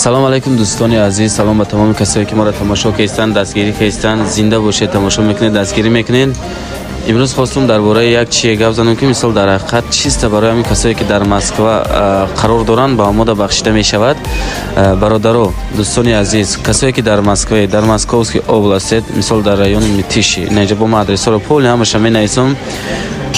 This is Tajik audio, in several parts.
салом алайкум дӯстони азиз, салом ба тамоми касое ки моро тамошо карданд, дастгирӣ карданд. Зинда бошед, тамошо мекунед, дастгирӣ мекунед. имрӯз хостум дар бораи як чие гап занам ки мисол дар ҳақиқат чиста барои ҳамин касое ки дар Москва қарор доранд ба омода бахшида мешавад. Бародаро, дӯстони азиз, касое ки дар Москва, дар Московский областет, мисол дар райони Митиши, инҷа бо ма адресаро поле ҳамаша менависам.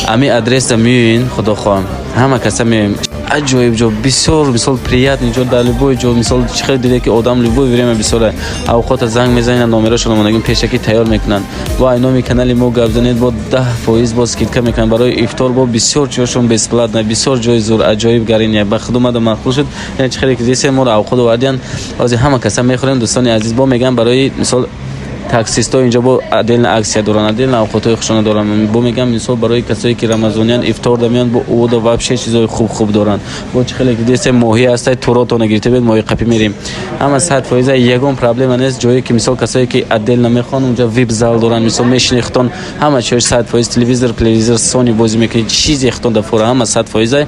ами адреса меёин, худохоҳ ҳама каса меёин. Аҷоиб ҷо, бисёр мисол приятный ҷо, дар любой ҷо, мисол чӣ хеле диде ки одам любое время бисёр авқота занг мезанад, номерашон омадагӣ пешакӣ тайёр мекунанд. Вай номи канали мо гап занед, бо 10% бо скидка мекунанд. Барои ифтор бо бисёр чизошон бесплатно, бисёр ҷои зур аҷоиб гарин ба худумада махбул шуд. Яъне чӣ хеле ки десе моро авқот овардиян, ҳозир ҳама каса мехӯрем. Дӯстони азиз, бо мегам барои мисол таксисто инҷа бо отдельна аксия доранд, отдельна авқотҳои хушона доранд. Бо мегам мисол барои касое ки рамазониан ифтор дамеянд, бо ода вообще чизои хуб доранд. Бо чӣ хеле ки десе моҳӣ ҳастай туротона гирифта биёед, моҳӣ қапӣ мерем. Ҳама 100% ягон проблема нест. Ҷое ки мисол касое ки отдельна мехоҳанд, онҷа вип зал доранд, мисол мешини хитон ҳама чиз 100% телевизор Sony бозӣ мекунед, чизе хитон да фора ҳама 100%.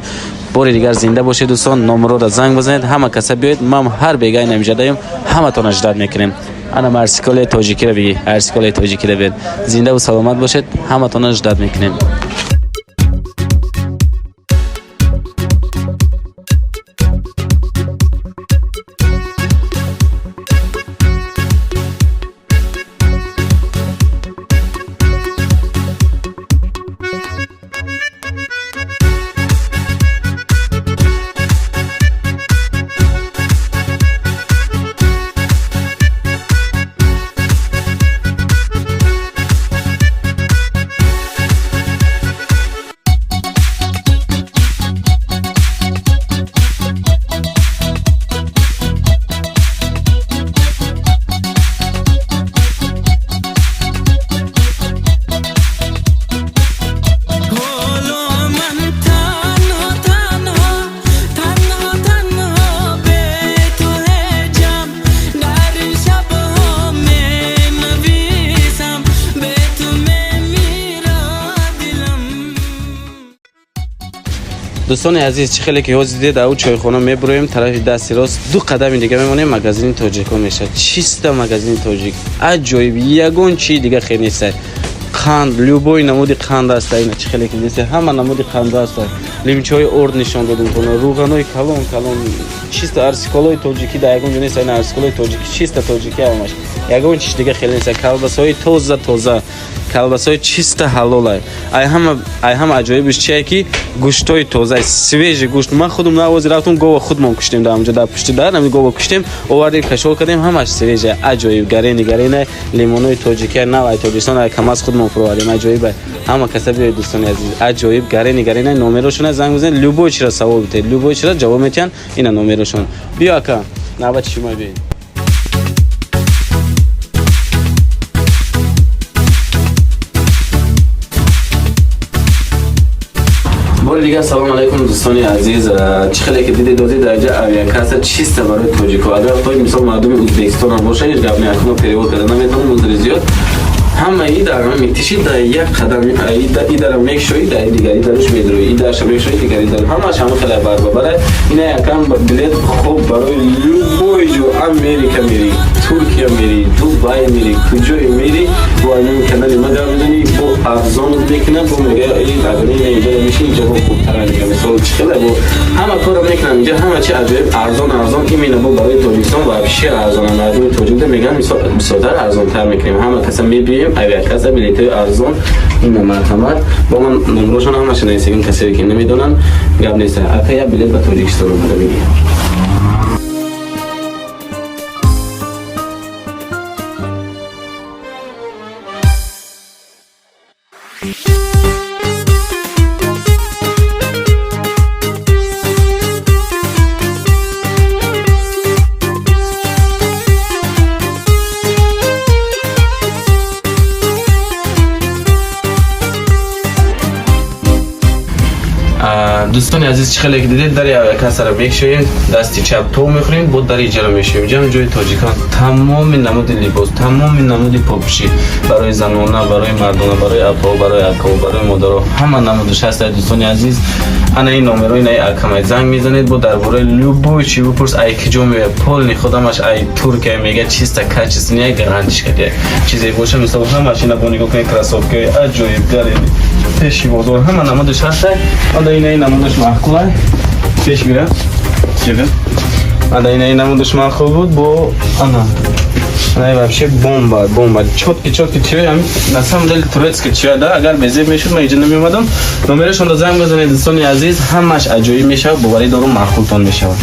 бори дигар зинда бошед дӯстон, номероро занг бизанед, ҳама каса биёед, ман ҳар бегай намиҷадаем, ҳаматона ждат мекунем. ана марсиколи тоҷикиро биги, арсиколи тоҷикиро биёед. Зинда ва саломат бошед, ҳаматона ждат мекунем. дӯстони азиз, чӣ хеле ки ҳозир дидед ав чойхона мебуроем, тарафи дасти рост 2 қадами дига мемонем, магазини тоҷикон мешавад. Чиста магазини тоҷик. Аҷоиб, ягон чиз дига хел нест. Қанд, любой намуди қанд аст, ина чӣ хеле ки нест, ҳама намуди қанд аст. Лимчои орд нишон додум кона, руғанои калон, чиста арсиколои тоҷикӣ да ягон ҷо нест, ина арсиколои тоҷикӣ, чиста тоҷикӣ ҳамаш. Ягон чиз дига хел нест. Калбасаҳои тоза, калбасаҳои чиста ҳалолай. Ай ҳама аҷоибиш чие ки гӯштои тоза, свежи гӯшт. Ман худум навози рафтум гова худмон куштем дар онҷа дар пушти дар, нами гова куштем, овардем кашол кардем, ҳамаш свежа. Аҷоиб, гарини, лимонои тоҷикӣ, навай тоҷикистон ай камаз худмон фуровардем. Аҷоиб. Ҳама каса биёед дӯстони азиз. Аҷоиб, гарини, номерошон занг бизанед, любой чиро савол битед, любой чиро ҷавоб метиҳанд, ина номерошон. Биё ака, навбати шумо биёед. бори дигар салом алайкум дӯстони азиз. Чӣ хеле ки дидед ҳозир дар ҷа авиакасса чиста барои тоҷико. Агар хоҳед мисол мардуми Узбекистон боша, ҳеҷ гап не, акно перевод карда наметавонам узри зиёд. ҳама идар митиши да як қадам идар мекшои, да дигар идарш медрои, идарш мекшои, дигар идар ҳамаш ҳама хеле барбара. Ина якам билет хуб барои любой ҷо, Америка мери, Туркия мери, Дубай мери, куҷое мери, бо ҳамин канали ма гап мезани, бо арзон мекунам, бо мега агар инҷа меши инҷа бо хубтара мега мисол чӣ хеле бо ҳама кора мекунам инҷа, ҳама чи аҷоиб арзон имена бо барои тоҷикистон вообще арзон, мардуми тоҷикда меган мисол бисёртар арзонтар мекунем. ҳама каса мебием авиакасса билетҳои арзон, ина марҳамат. Бо ман номерошон ҳамаша нависагим, касие ки намедонанд гап нест. Ака я билет ба Тоҷикистон омада мегӣ. دوستان عزیز چخله که دیدید در کسر میکشویم دستی چپ تو میخوریم بود در اینجا میشویم جمع جای تاجیکان تمام نمود لباس تمام نمود پاپوشی برای زنانه برای مردانه برای اپا برای اکا برای مادرها همه نمودش هست دوستان عزیز. انا این نمره این اکم زنگ میزنید بود درباره لوبو چی بپرس ای کجا میه پول خودمش ای ترکیه میگه چیست کچست نه گارانتیش کرده چیزی باشه مثلا هم ماشینا با نگاه کنید کراسوفکی عجیب داره پیشی بازار همه نمودش هست. انا این نمودش معقوله پیش میره چیه انا این نمودش معقول بود با انا вообще бомба четкий чё я на самом деле турецкий чё да агар безе мешуд ман инҷа намеомадам номерашон да занг бизанед дӯстони азиз ҳамаш аҷоиб мешавад боварӣ дорум маъқултон мешавад.